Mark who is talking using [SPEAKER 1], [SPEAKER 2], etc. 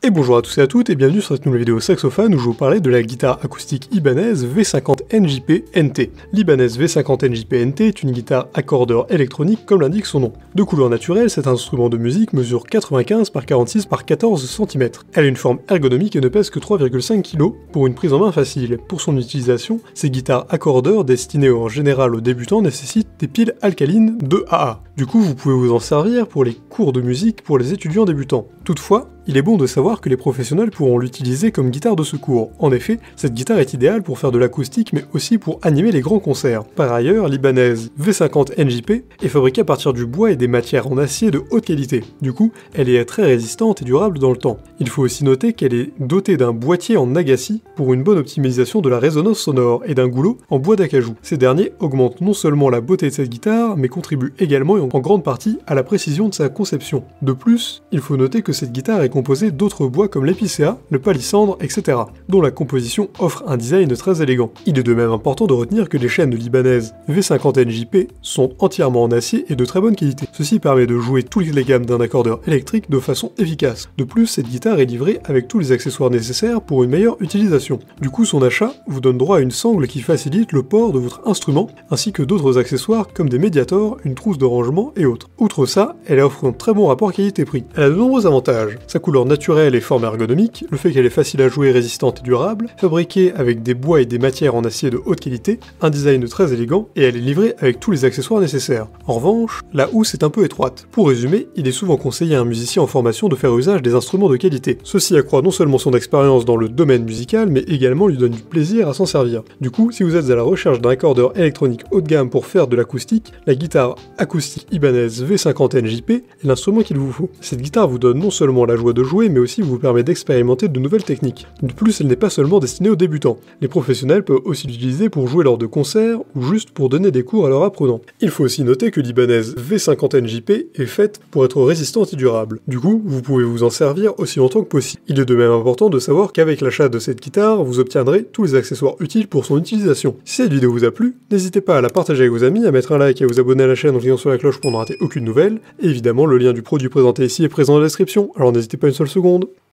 [SPEAKER 1] Et bonjour à tous et à toutes et bienvenue sur cette nouvelle vidéo saxophone où je vais vous parler de la guitare acoustique Ibanez V50 NJP NT. L'Ibanez V50 NJP NT est une guitare accordeur électronique comme l'indique son nom. De couleur naturelle, cet instrument de musique mesure 95 par 46 par 14 cm. Elle a une forme ergonomique et ne pèse que 3,5 kg pour une prise en main facile. Pour son utilisation, ces guitares accordeurs destinées en général aux débutants nécessitent des piles alcalines 2AA. Du coup, vous pouvez vous en servir pour les cours de musique pour les étudiants débutants. Toutefois, il est bon de savoir que les professionnels pourront l'utiliser comme guitare de secours. En effet, cette guitare est idéale pour faire de l'acoustique mais aussi pour animer les grands concerts. Par ailleurs, l'Ibanez V50 NJP est fabriquée à partir du bois et des matières en acier de haute qualité. Du coup, elle est très résistante et durable dans le temps. Il faut aussi noter qu'elle est dotée d'un boîtier en agassi pour une bonne optimisation de la résonance sonore et d'un goulot en bois d'acajou. Ces derniers augmentent non seulement la beauté de cette guitare, mais contribuent également en grande partie à la précision de sa conception. De plus, il faut noter que cette guitare est composée d'autres bois comme l'épicéa, le palissandre, etc., dont la composition offre un design très élégant. Il est de même important de retenir que les chaînes de l'Ibanez V50 NJP sont entièrement en acier et de très bonne qualité. Ceci permet de jouer toutes les gammes d'un accordeur électrique de façon efficace. De plus, cette guitare est livrée avec tous les accessoires nécessaires pour une meilleure utilisation. Du coup, son achat vous donne droit à une sangle qui facilite le port de votre instrument, ainsi que d'autres accessoires comme des médiators, une trousse de rangement et autres. Outre ça, elle offre un très bon rapport qualité-prix. Elle a de nombreux avantages. Sa couleur naturelle et forme ergonomique, le fait qu'elle est facile à jouer, résistante et durable, fabriquée avec des bois et des matières en acier de haute qualité, un design très élégant, et elle est livrée avec tous les accessoires nécessaires. En revanche, la housse est un peu étroite. Pour résumer, il est souvent conseillé à un musicien en formation de faire usage des instruments de qualité. Ceci accroît non seulement son expérience dans le domaine musical, mais également lui donne du plaisir à s'en servir. Du coup, si vous êtes à la recherche d'un accordeur électronique haut de gamme pour faire de l'acoustique, la guitare acoustique Ibanez V50 NJP est l'instrument qu'il vous faut. Cette guitare vous donne non seulement la joie de jouer, mais aussi vous permet d'expérimenter de nouvelles techniques. De plus, elle n'est pas seulement destinée aux débutants. Les professionnels peuvent aussi l'utiliser pour jouer lors de concerts ou juste pour donner des cours à leurs apprenants. Il faut aussi noter que l'Ibanez V50 NJP est faite pour être résistante et durable. Du coup, vous pouvez vous en servir aussi longtemps que possible. Il est de même important de savoir qu'avec l'achat de cette guitare, vous obtiendrez tous les accessoires utiles pour son utilisation. Si cette vidéo vous a plu, n'hésitez pas à la partager avec vos amis, à mettre un like et à vous abonner à la chaîne en cliquant sur la cloche pour ne rater aucune nouvelle. Et évidemment, le lien du produit présenté ici est présent dans la description, alors n'hésitez pas une seule seconde.